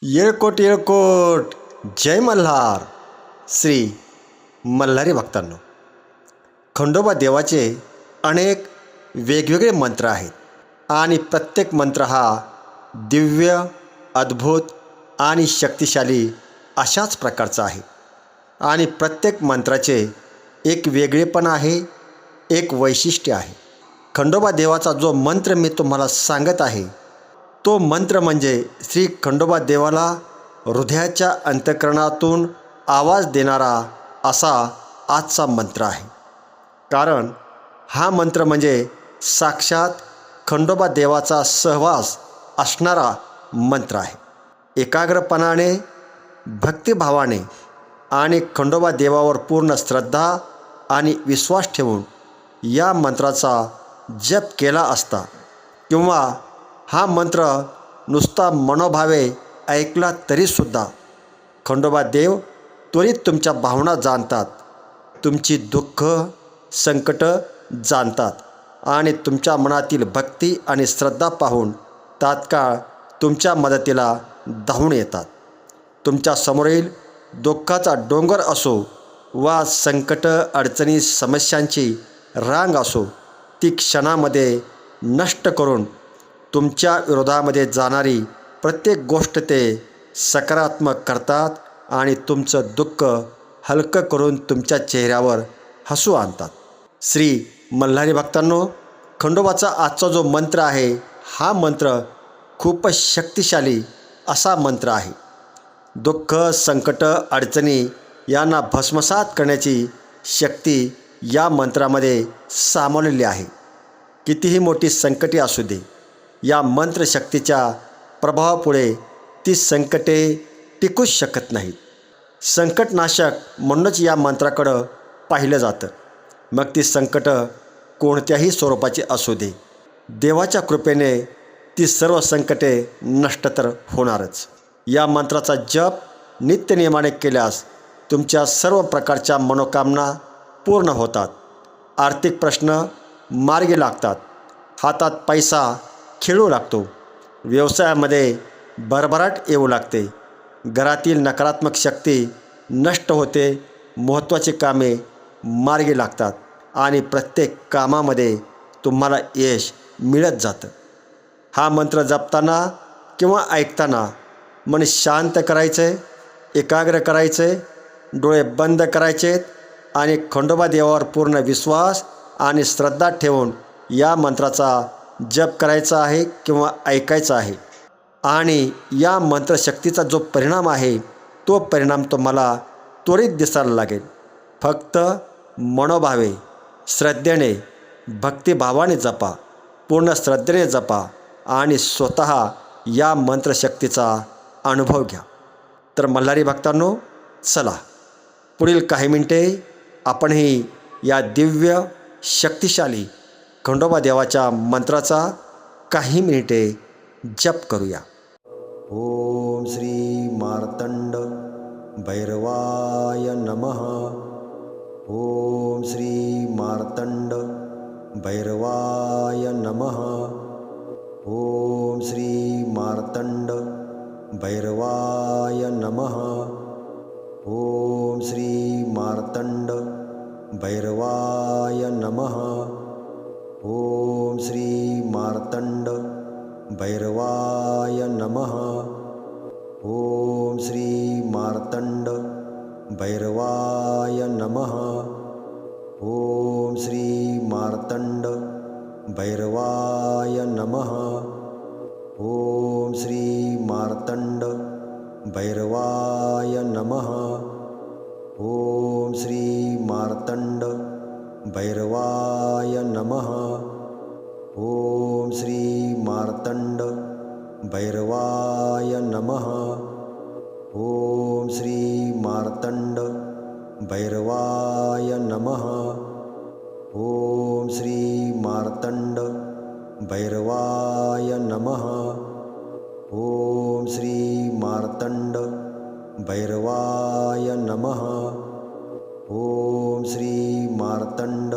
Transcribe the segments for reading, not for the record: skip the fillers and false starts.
येळकोट येळकोट. जय मल्हार. श्री मल्हारी भक्तांनो, खंडोबा देवाचे अनेक वेगवेगळे मंत्र आहेत आणि प्रत्येक मंत्र हा दिव्य, अद्भुत आणि शक्तिशाली अशाच प्रकारचा आहे. आणि प्रत्येक मंत्राचे एक वेगळेपण आहे, एक वैशिष्ट्य आहे. खंडोबा देवाचा जो मंत्र मी तुम्हाला सांगत आहे तो मंत्र म्हणजे श्री खंडोबा देवाला हृदयाच्या अंतःकरणातून आवाज देणारा असा आजचा मंत्र आहे. कारण हा मंत्र म्हणजे साक्षात खंडोबा देवाचा सहवास असणारा मंत्र आहे. एकाग्रपणाने, भक्तिभावाने आणि खंडोबा देवावर पूर्ण श्रद्धा आणि विश्वास ठेवून या मंत्राचा जप केला असता किंवा हा मंत्र नुसता मनोभावे ऐकला तरीसुद्धा खंडोबा देव त्वरित तुमच्या भावना जाणतात, तुमची दुःख संकट जाणतात आणि तुमच्या मनातील भक्ती आणि श्रद्धा पाहून तात्काळ तुमच्या मदतीला धावून येतात. तुमच्या समोरील दुःखाचा डोंगर असो वा संकट, अडचणी, समस्यांची रांग असो, ती क्षणामध्ये नष्ट करून तुमच्या विरोधामध्ये जाणारी प्रत्येक गोष्ट ते सकारात्मक करतात आणि तुमचं दुःख हलकं करून तुमच्या चेहऱ्यावर हसू आणतात. श्री मल्हारी भक्तांनो, खंडोबाचा आजचा जो मंत्र आहे हा मंत्र खूपच शक्तिशाली असा मंत्र आहे. दुःख, संकट, अडचणी यांना भस्मसात करण्याची शक्ती या मंत्रामध्ये सामावलेली आहे. कितीही मोठी संकटे असू दे, या मंत्रशक्तीच्या प्रभावापुढे ती संकटे टिकूच शकत नाहीत. संकटनाशक म्हणूनच या मंत्राकडं पाहिलं जातं. मग ती संकट कोणत्याही स्वरूपाची असू दे, देवाच्या कृपेने ती सर्व संकटे नष्ट तर होणारच. या मंत्राचा जप नित्यनियमाने केल्यास तुमच्या सर्व प्रकारच्या मनोकामना पूर्ण होतात. आर्थिक प्रश्न मार्गी लागतात. हातात पैसा खेळू लागतो. व्यवसायामध्ये भरभराट येऊ लागते. घरातील नकारात्मक शक्ती नष्ट होते. महत्त्वाची कामे मार्गी लागतात आणि प्रत्येक कामामध्ये तुम्हाला यश मिळत जातं. हा मंत्र जपताना किंवा ऐकताना मन शांत करायचे, एकाग्र करायचे, डोळे बंद करायचे आणि खंडोबा देवावर पूर्ण विश्वास आणि श्रद्धा ठेवून या मंत्राचा जप करायचा आहे किंवा ऐकायचा आहे. आणि या मंत्रशक्तीचा जो परिणाम आहे तो परिणाम तुम्हाला त्वरित दिसायला लागेल. फक्त मनोभावे, श्रद्धेने, भक्तिभावाने जपा, पूर्ण श्रद्धेने जपा आणि स्वतः या मंत्रशक्तीचा अनुभव घ्या. तर मल्हारी भक्तांनो, चला पुढील काही मिनिटे आपणही या दिव्य शक्तिशाली खंडोबा देवाच्या मंत्राचा काही मिनिटे जप करूया. ओम श्री मार्तंड भैरवाय नमः. ओम श्री मार्तंड भैरवाय नमः. ओम श्री मार्तंड भैरवाय नमः. ओम श्री मार्तंड भैरवाय नमः. ओम श्री मार्तंड भैरवाय नमः. ओम श्री मार्तंड भैरवाय नमः. ओम श्री मार्तंड भैरवाय नमः. ओम श्री मार्तंड भैरवाय नमः. ओम श्री मार्तंड भैरवाय नमः. ओम श्री मार्तंड भैरवाय नमः. ओम श्री मार्तंड भैरवाय नमः. ओम श्री मार्तंड भैरवाय नमः. ओम श्री मार्तंड भैरवाय नमः. ओम श्री मार्तंड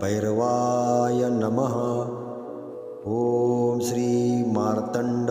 भैरवाय नमः. ओम श्री मार्तंड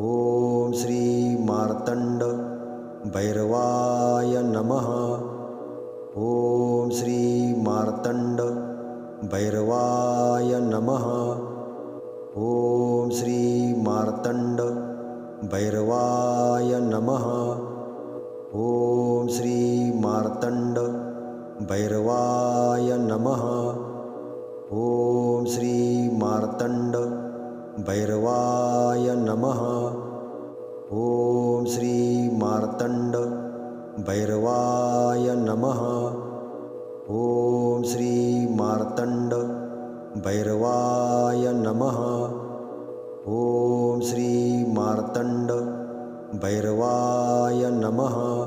ओम श्री मार्तंड भैरवाय नमः. ओम श्री मार्तंड भैरवाय नमः. ओम श्री मार्तंड भैरवाय नमः. ओम श्री मार्तंड भैरवाय नमः. ओम श्री मार्तंड भैरवाय नमः. ओम श्री मार्तंड भैरवाय नमः. ओम श्री मार्तंड भैरवाय नमः. ओम श्री मार्तंड भैरवाय नमः.